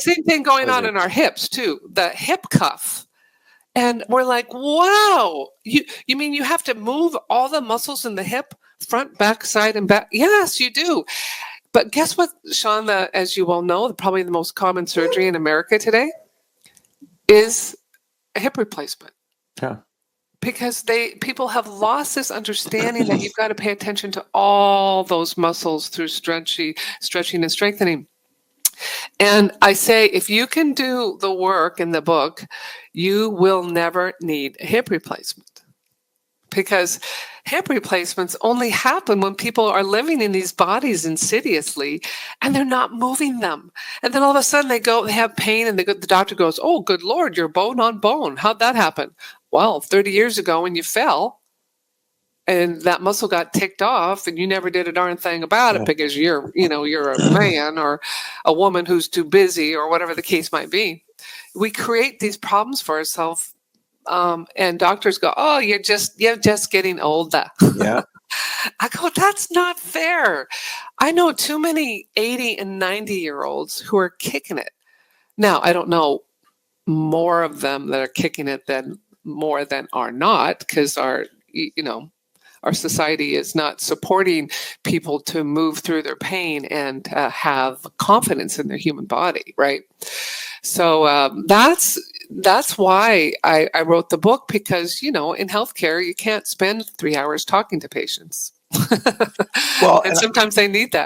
Same thing going on in our hips too. The hip cuff. And we're like, wow, you mean you have to move all the muscles in the hip, front, back, side, and back? Yes, you do. But guess what, Shawn, as you well know, probably the most common surgery in America today is a hip replacement. Yeah. Because people have lost this understanding that you've got to pay attention to all those muscles through stretching and strengthening. And I say, if you can do the work in the book, you will never need a hip replacement. Because hip replacements only happen when people are living in these bodies insidiously and they're not moving them. And then all of a sudden they have pain and the doctor goes, oh, good Lord, you're bone on bone. How'd that happen? Well, 30 years ago when you fell and that muscle got ticked off and you never did a darn thing about it because you're a man or a woman who's too busy or whatever the case might be. We create these problems for ourselves. And doctors go, oh, you're just getting older. Yeah. I go, that's not fair. I know too many 80 and 90-year-olds who are kicking it. Now, I don't know more of them that are kicking it than more than are not, because our society is not supporting people to move through their pain and have confidence in their human body, right? So that's why I wrote the book, because, in healthcare, you can't spend 3 hours talking to patients. Well, and sometimes they need that.